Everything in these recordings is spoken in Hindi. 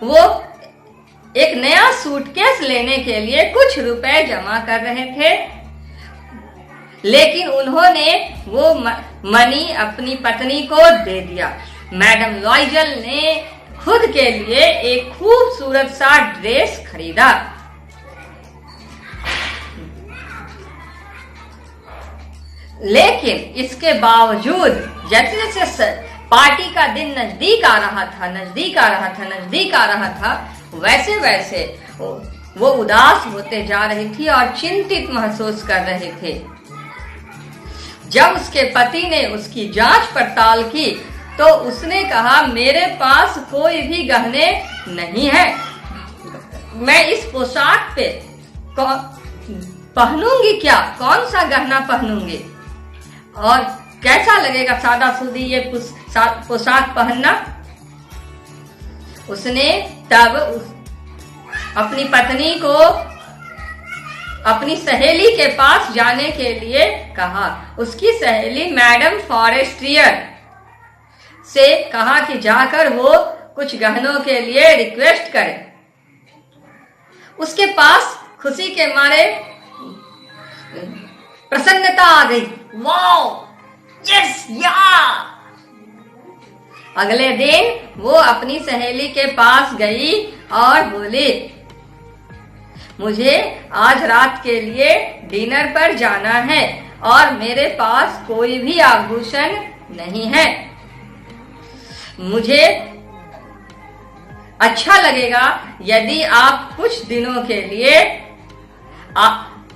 वो एक नया सूटकेस लेने के लिए कुछ रुपए जमा कर रहे थे, लेकिन उन्होंने वो मनी अपनी पत्नी को दे दिया। मैडम लॉयजल ने खुद के लिए एक खूबसूरत सा ड्रेस खरीदा। लेकिन इसके बावजूद जैसे जैसे पार्टी का दिन नजदीक आ रहा था, वैसे वैसे वो उदास होते जा रही थी और चिंतित महसूस कर रहे थे। जब उसके पति ने उसकी जांच पड़ताल की तो उसने कहा, मेरे पास कोई भी गहने नहीं है, मैं इस पोशाक पे पहनूंगी क्या, कौन सा गहना पहनूंगी और कैसा लगेगा सादा सूदी ये पोशाक पहनना। उसने तब अपनी पत्नी को अपनी सहेली के पास जाने के लिए कहा। उसकी सहेली मैडम फॉरेस्ट्रियर से कहा कि जाकर वो कुछ गहनों के लिए रिक्वेस्ट करे। उसके पास खुशी के मारे प्रसन्नता आ गई। वाओ, यस, या। अगले दिन वो अपनी सहेली के पास गई और बोली, मुझे आज रात के लिए डिनर पर जाना है और मेरे पास कोई भी आभूषण नहीं है। मुझे अच्छा लगेगा यदि आप कुछ दिनों के लिए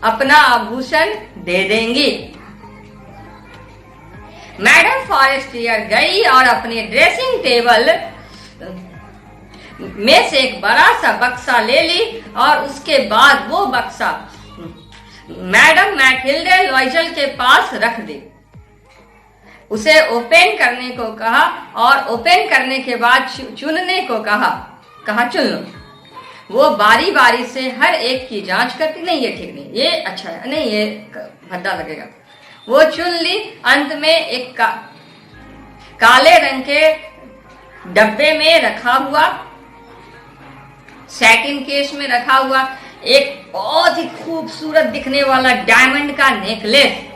अपना आभूषण दे देंगी। मैडम फॉरेस्ट्रियर गई और अपने ड्रेसिंग टेबल में से एक बड़ा सा बक्सा ले ली और उसके बाद वो बक्सा मैडम मैटिल्डे लॉयजल के पास रख दी। उसे ओपन करने को कहा और ओपन करने के बाद चुनने को कहा चुन लो। वो बारी बारी से हर एक की जांच करती, नहीं ये ठीक नहीं, ये अच्छा है, नहीं ये भद्दा लगेगा। वो चुन ली। अंत में एक काले रंग के डब्बे में रखा हुआ, सैटिन केस में रखा हुआ एक बहुत ही खूबसूरत दिखने वाला डायमंड का नेकलेस।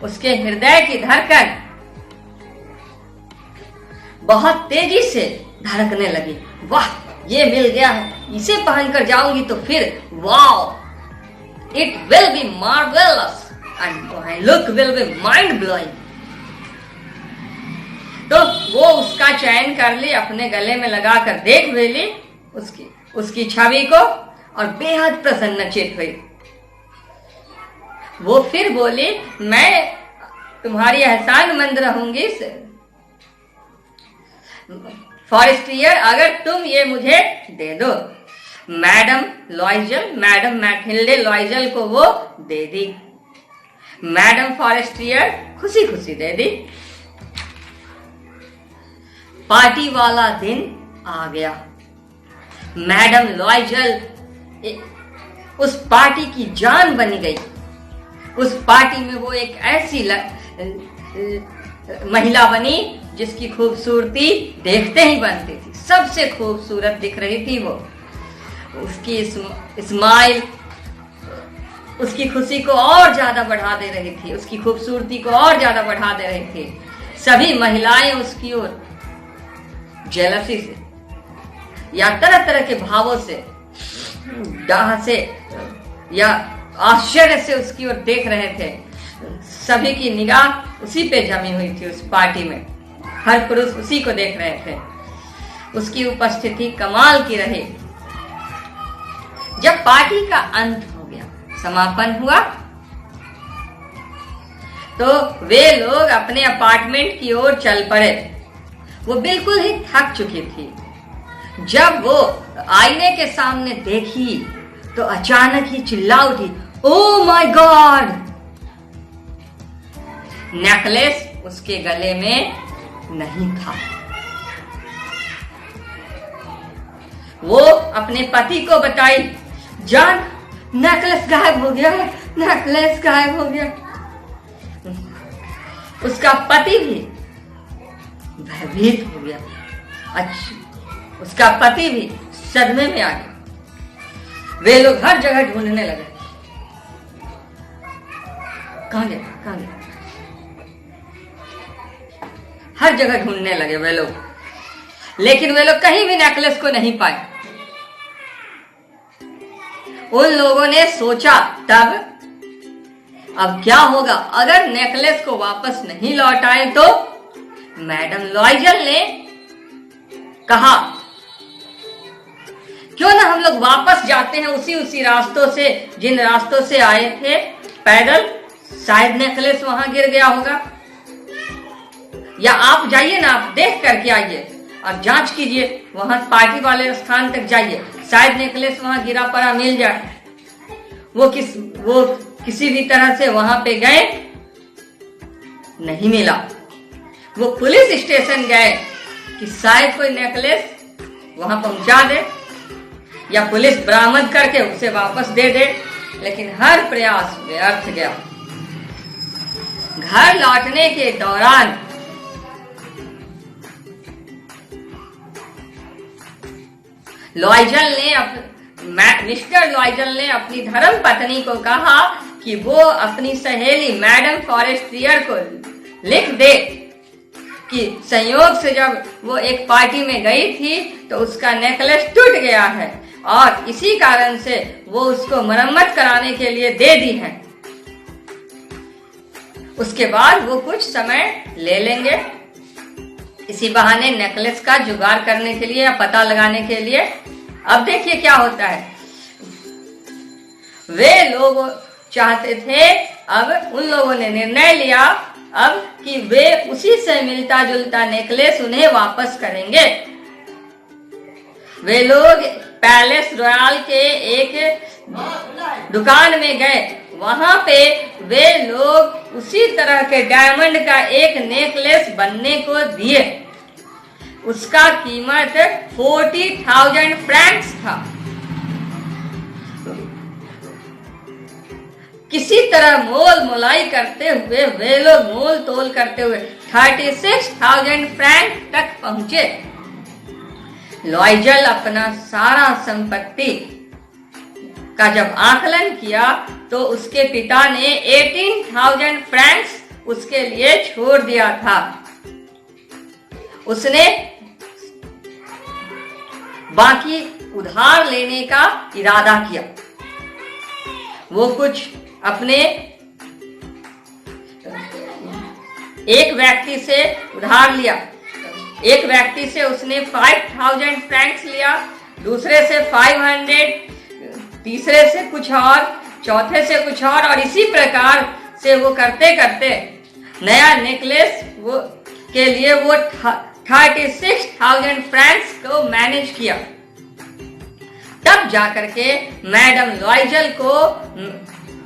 उसके हृदय की धड़कन बहुत तेजी से धड़कने लगी। वाह, ये मिल गया है, इसे पहनकर जाऊंगी तो फिर wow, it will be marvellous and my look will be mind blowing. तो वो उसका चयन कर ली, अपने गले में लगाकर देख भी ली उसकी छवि को और बेहद प्रसन्नचित हुई। वो फिर बोली, मैं तुम्हारी एहसानमंद रहूंगी फॉरेस्ट्रियर, अगर तुम ये मुझे दे दो। मैडम मैटिल्डे लॉयजल को वो दे दी। मैडम फॉरेस्ट्रियर खुशी खुशी दे दी। पार्टी वाला दिन आ गया। मैडम लॉयजल उस पार्टी की जान बन गई। उस पार्टी में वो एक ऐसी महिला बनी जिसकी खूबसूरती देखते ही बनती थी। सबसे खूबसूरत दिख रही थी वो। उसकी स्माइल उसकी खुशी को और ज्यादा बढ़ा दे रही थी, उसकी खूबसूरती को और ज्यादा बढ़ा दे रही थी। सभी महिलाएं उसकी ओर जेलसी से या तरह तरह के भावों से, डाह से या आश्चर्य से उसकी ओर देख रहे थे। सभी की निगाह उसी पे जमी हुई थी। उस पार्टी में हर पुरुष उसी को देख रहे थे। उसकी उपस्थिति कमाल की रही। जब पार्टी का अंत हो गया, समापन हुआ, तो वे लोग अपने अपार्टमेंट की ओर चल पड़े। वो बिल्कुल ही थक चुकी थी। जब वो आईने के सामने देखी तो अचानक ही चिल्ला उठी, ओह माय गॉड! नेकलेस उसके गले में नहीं था। वो अपने पति को बताई, जान, नेकलेस गायब हो गया, नेकलेस गायब हो गया। उसका पति भी भयभीत हो गया। अच्छा, उसका पति भी सदमे में आ गया। वे लोग हर जगह ढूंढने लगे, कहां गया। हर जगह ढूंढने लगे वे लोग, लेकिन वे लोग कहीं भी नेकलेस को नहीं पाए। उन लोगों ने सोचा तब अब क्या होगा अगर नेकलेस को वापस नहीं लौटाए तो। मैडम लॉयजल ने कहा क्यों ना हम लोग वापस जाते हैं उसी रास्तों से जिन रास्तों से आए थे पैदल, शायद नेकलेस वहां गिर गया होगा। या आप जाइए ना, आप देख करके आइए और जांच कीजिए, वहां पार्टी वाले स्थान तक जाइए, शायद नेकलेस वहां गिरा पड़ा मिल जाए। वो किसी भी तरह से वहां पे गए, नहीं मिला। वो पुलिस स्टेशन गए कि शायद कोई नेकलेस वहां पहुंचा दे या पुलिस बरामद करके उसे वापस दे दे, लेकिन हर प्रयास व्यर्थ गया। घर लौटने के दौरान मिस्टर लॉयजल ने अपनी धर्म पत्नी को कहा कि वो अपनी सहेली मैडम फॉरेस्ट्रियर को लिख दे कि संयोग से जब वो एक पार्टी में गई थी तो उसका नेकलेस टूट गया है और इसी कारण से वो उसको मरम्मत कराने के लिए दे दी है। उसके बाद वो कुछ समय ले लेंगे इसी बहाने नेकलेस का जुगाड़ करने के लिए या पता लगाने के लिए। अब देखिए क्या होता है, वे लोग चाहते थे, अब उन लोगों ने निर्णय लिया अब कि वे उसी से मिलता जुलता नेकलेस उन्हें वापस करेंगे। वे लोग पैलेस रॉयल के एक दुकान में गए, वहां पे वे लोग उसी तरह के डायमंड का एक नेकलेस बनने को दिए। उसका कीमत 40,000 फ्रैंक्स था। किसी तरह मोल मोलाई करते हुए वे लोग मोल तोल करते हुए 36,000 फ्रैंक तक पहुंचे। लॉयजल अपना सारा संपत्ति का जब आकलन किया तो उसके पिता ने 18,000 फ्रैंक्स उसके लिए छोड़ दिया था। उसने बाकी उधार लेने का इरादा किया। वो कुछ अपने एक व्यक्ति से उधार लिया। एक व्यक्ति से उसने 5,000 फ्रैंक्स लिया, दूसरे से 500, तीसरे से कुछ और, चौथे से कुछ और इसी प्रकार से वो करते करते नया नेकलेस वो के लिए वो 36,000 फ्रैंक्स को मैनेज किया। तब जाकर के मैडम लॉयजल को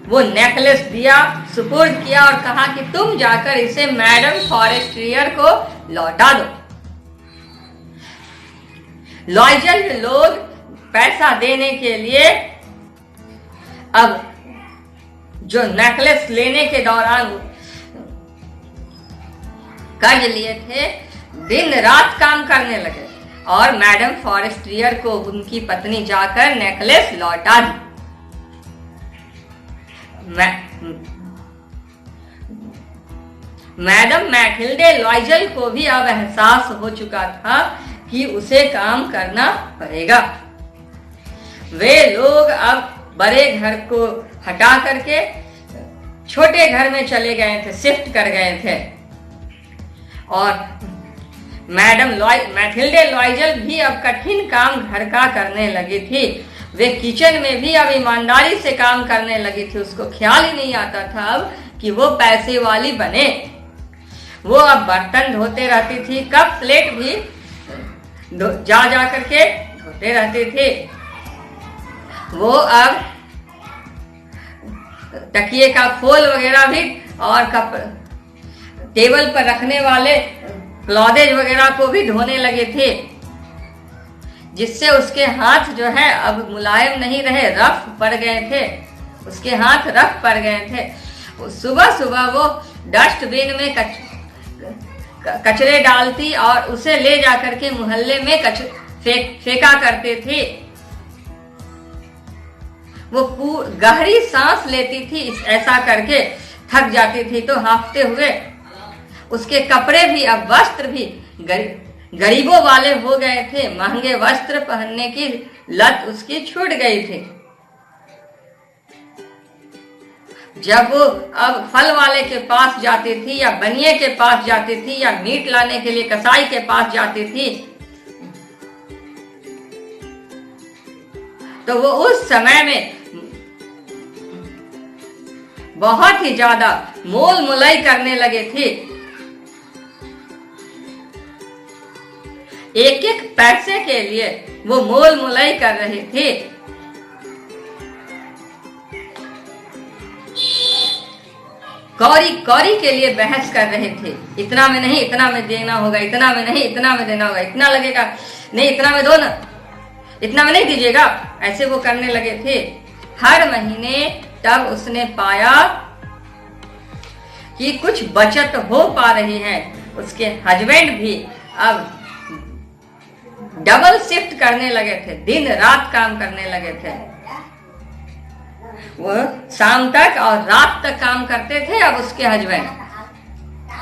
वो नेकलेस दिया, सुपुर्द किया और कहा कि तुम जाकर इसे मैडम फॉरेस्ट्रियर को लौटा दो। लॉयजल लोग पैसा देने के लिए अब जो नेकलेस लेने के दौरान कर्ज लिए थे दिन रात काम करने लगे और मैडम फॉरेस्ट्रियर को उनकी पत्नी जाकर नेकलेस लौटा दी। मैडम मैथिल्डे लॉयजल को भी अब एहसास हो चुका था कि उसे काम करना पड़ेगा। वे लोग अब बड़े घर को हटा करके छोटे घर में चले गए थे, शिफ्ट कर गए थे। और मैडम मैथिल्डे लॉयजल भी अब कठिन काम घर का करने लगी थी। वे किचन में भी अब ईमानदारी से काम करने लगी थी। उसको ख्याल ही नहीं आता था अब कि वो पैसे वाली बने। वो अब बर्तन धोते रहती थी, कप प्लेट भी जा करके धोते रहते थे। वो अब तकिए का खोल वगैरह भी और कप टेबल पर रखने वाले क्लॉदेज वगैरह को भी धोने लगे थे, जिससे उसके हाथ जो है अब मुलायम नहीं रहे, रफ पड़ गए थे। उसके हाथ रफ पड़ गए थे। सुबह सुबह वो डस्टबिन में कचरे डालती और उसे ले जाकर के मोहल्ले में फेंका करते थे। वो गहरी सांस लेती थी, ऐसा करके थक जाती थी तो हाँफते हुए। उसके कपड़े भी, अब वस्त्र भी गरीबों वाले हो गए थे। महंगे वस्त्र पहनने की लत उसकी छूट गई थी। जब वो अब फल वाले के पास जाती थी या बनिए के पास जाती थी या मीट लाने के लिए कसाई के पास जाती थी, तो वो उस समय में बहुत ही ज्यादा मोल मुलाई करने लगे थे। एक एक पैसे के लिए वो मोल मुलाई कर रहे थे। कौड़ी कौड़ी के लिए बहस कर रहे थे। इतना में नहीं, इतना में देना होगा, इतना में नहीं, इतना में देना होगा, इतना लगेगा नहीं, इतना में दो ना, इतना में नहीं दीजिएगा, ऐसे वो करने लगे थे हर महीने। तब उसने पाया कि कुछ बचत हो पा रही है। उसके हस्बैंड भी अब डबल शिफ्ट करने लगे थे, दिन रात काम करने लगे थे। वो शाम तक और रात तक काम करते थे अब उसके हस्बैंड।